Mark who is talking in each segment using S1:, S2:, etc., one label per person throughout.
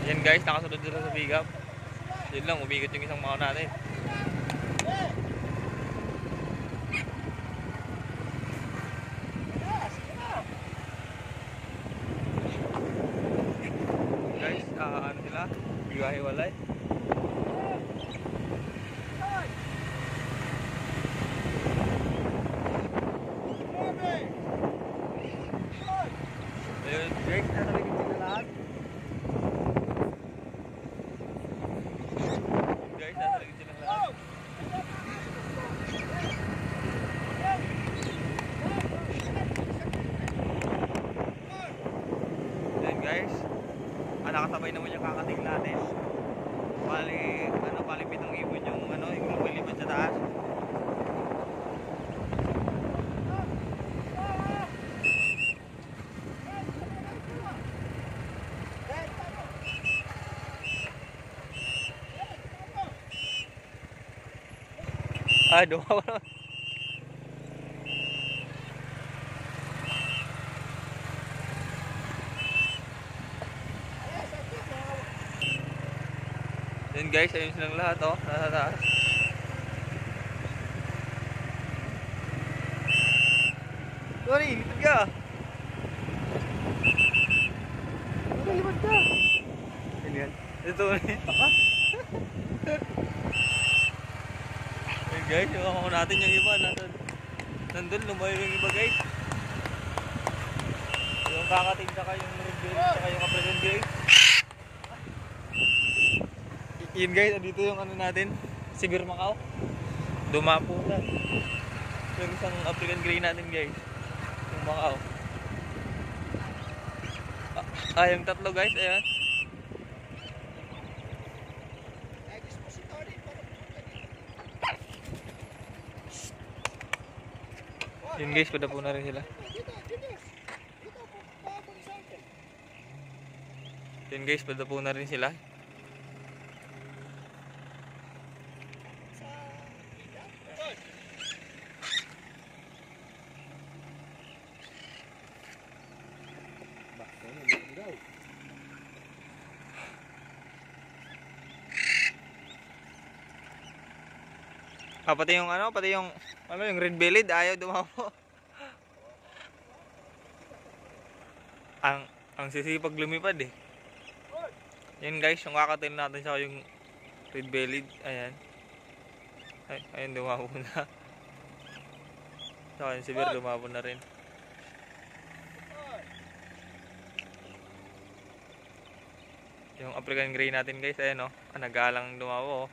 S1: Yan guys, nakasunod sila sa pick up. Yun lang, umigot yung isang mao natin. Guys, ano sila? Hiwa-hiwalay. Ayun guys, nakaligid sila lahat. Guys, nakaligid sila lahat. Ayun guys, nakasabay naman yung kakating natin. Bali 7 ibon yung yung lumilipad sa taas. Dumawa na. Yan guys, ayun silang lahat nasa taas. Sorry, lipad ka. Lipad ka. Ganyan. Ito ulit. Ayun guys, yung ako natin yung iba. Nandun, lumayo yung iba guys. Yung kakating saka yung rebel, saka yung African Grey. Yun guys, dito yung natin, Sibir Macau. Dumapo na. Yung isang African Grey natin guys. Yung Macau. Yung tatlo guys, ayan. Yun guys, padapo na rin sila. Yun guys, padapo na rin sila. Pati yung yung red-bellied ayaw dumapo. Ang sisipag lumipad eh. Yan guys, yung kakatil natin sa yung red-bellied, ayan. Ayun dumapo na. Saka yung Sibir dumapo na rin. Yung African Grey natin guys, ayan nag-aalang dumapo.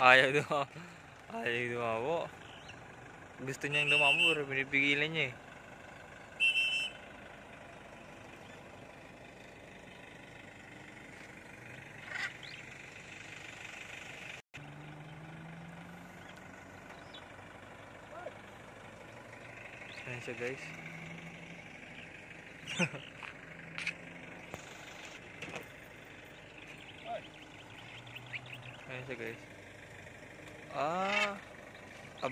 S1: Ayaw dumapo. Gusto niyang dumapo pero pinipigilan niya eh. Ayan siya guys. Ayan siya guys.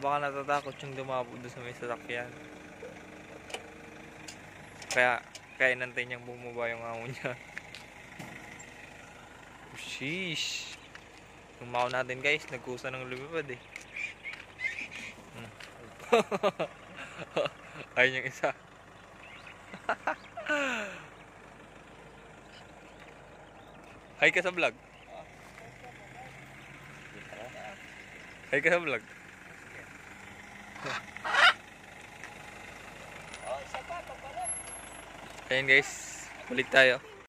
S1: Baka natatakot yung dumapo doon sa may sasakyan. Kaya inantay niyang bumaba yung amo niya. Sheesh. Yung mao natin guys, nagkusa ng lumipad eh. Ayun yung isa. Hi ka sa vlog. Hi ka sa vlog. Ayan guys, balik tayo.